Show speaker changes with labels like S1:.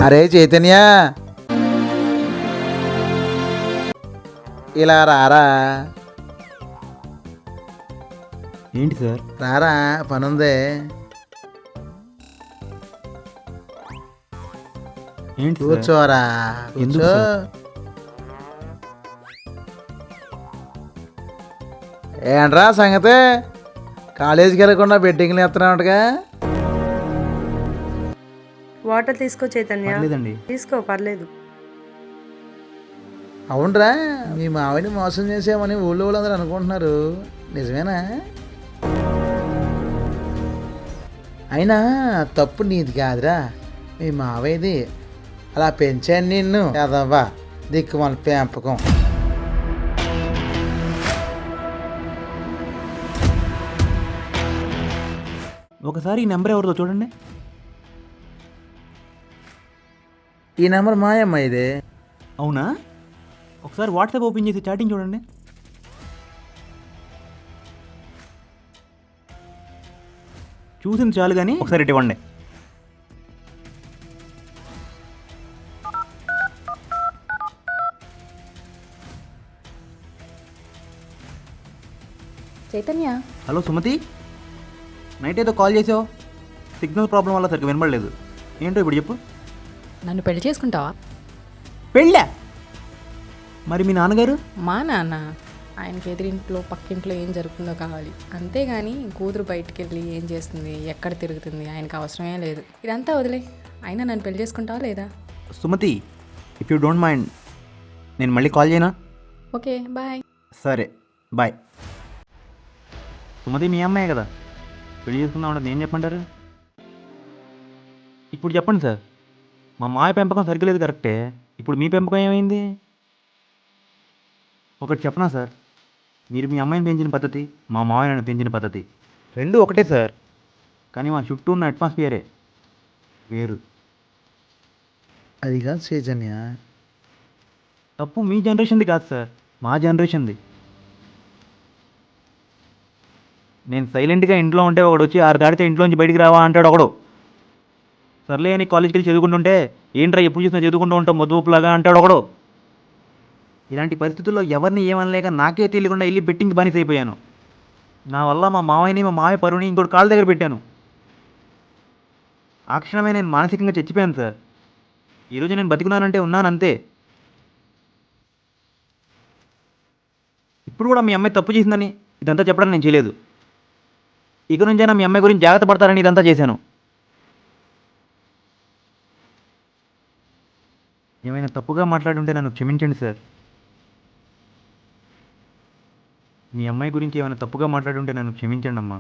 S1: అరే చైతన్య, ఇలా రారా.
S2: ఏంటి సార్?
S1: రారా, పనుందే.
S2: ఏంటి సార్?
S1: కూర్చోరా,
S2: ఎందుకు
S1: కూర్చో.
S2: సార్?
S1: ఏంట్రా సంగతి? కాలేజీకి వెళ్ళకుండా బెట్టింగ్లు ఎత్తున్నావుగా.
S3: వాటర్ తీసుకో చైతన్య.
S2: లేదండి.
S3: తీసుకో, పర్లేదు.
S1: అవునరా, మీ మావిని మోసం చేసామని ఊళ్ళో వాళ్ళందరూ అనుకుంటున్నారు, నిజమేనా? అయినా తప్పు నీది కాదురా, మీ మావయ్యది. అలా పెంచాను నిన్ను కదవ్వా, దిక్కు మన పెంపకం.
S2: ఒకసారి ఈ నెంబర్ ఎవరిదో చూడండి.
S1: ఈ నెంబర్ మాయమ్మ ఇదే.
S2: అవునా? ఒకసారి వాట్సాప్ ఓపెన్ చేసి చాటింగ్ చూడండి. చూసింది చాలు కానీ ఒకసారి ఇటు ఇవ్వండి.
S4: చైతన్య,
S2: హలో సుమతి, నైట్ ఏదో కాల్ చేసావు, సిగ్నల్ ప్రాబ్లం వల్ల సరిగ్గా వినపడలేదు. ఏంటో ఇప్పుడు చెప్పు.
S4: నన్ను పెళ్లి చేసుకుంటావా?
S2: పెళ్ళా? మరి మీ నాన్నగారు?
S4: మా నాన్న ఆయనకి ఎదిరింట్లో పక్కింట్లో ఏం జరుగుతుందో కావాలి, అంతేగాని కూతురు బయటికి వెళ్ళి ఏం చేస్తుంది, ఎక్కడ తిరుగుతుంది ఆయనకు అవసరమే లేదు. ఇదంతా వదిలే. అయినా నన్ను పెళ్లి చేసుకుంటావా లేదా?
S2: Sumathi, if you don't mind నేను మళ్ళీ కాల్ చేయనా?
S4: Okay, bye.
S2: సరే, బాయ్. సుమతి మీ అమ్మాయి కదా, పెళ్లి చేసుకుందాం ఏం చెప్పంటారు? ఇప్పుడు చెప్పండి సార్. మా మాయ పెంపకం సరిగ్గా లేదు కరెక్టే, ఇప్పుడు మీ పెంపకం ఏమైంది? ఒకటి చెప్పనా సార్, మీరు మీ అమ్మాయిని పెంచిన పద్ధతి, మా మావయ్య నన్ను పెంచిన పద్ధతి రెండూ ఒకటే సార్, కానీ మా చుట్టూ ఉన్న అట్మాస్ఫియరే వేరు.
S1: అది కాదు చైతన్య.
S2: తప్పు మీ జనరేషన్ది కాదు సార్, మా జనరేషన్ది. నేను సైలెంట్గా ఇంట్లో ఉంటే ఒకడు వచ్చి 6 దాటితే ఇంట్లోంచి బయటికి రావా అంటాడు ఒకడు. సర్లే అని కాలేజ్కి వెళ్ళి చదువుకుంటుంటే ఏంట్రా ఎప్పుడు చూసినా చదువుకుంటూ ఉంటాం మధుపులాగా అంటాడు ఒకడు. ఇలాంటి పరిస్థితుల్లో ఎవరిని ఏమనలేక నాకే తెలియకుండా వెళ్ళి బెట్టింగ్ బానిస అయిపోయాను. నా వల్ల మా మావయ్యని మా మావయ్య పరువుని ఇంకోటి కాళ్ళ దగ్గర పెట్టాను. ఆ క్షణమే నేను మానసికంగా చచ్చిపోయాను సార్. ఈరోజు నేను బతికున్నానంటే ఉన్నాను అంతే. ఇప్పుడు కూడా మీ అమ్మాయి తప్పు చేసిందని ఇదంతా చెప్పడం నేను చేయలేదు. ఇక నుంచైనా మీ అమ్మాయి గురించి జాగ్రత్త పడతారని ఇదంతా చేశాను. ఏమైనా తప్పుగా మాట్లాడుంటే నన్ను క్షమించండి సార్. మీ అమ్మాయి గురించి ఏమైనా తప్పుగా మాట్లాడుంటే నన్ను క్షమించండి అమ్మా.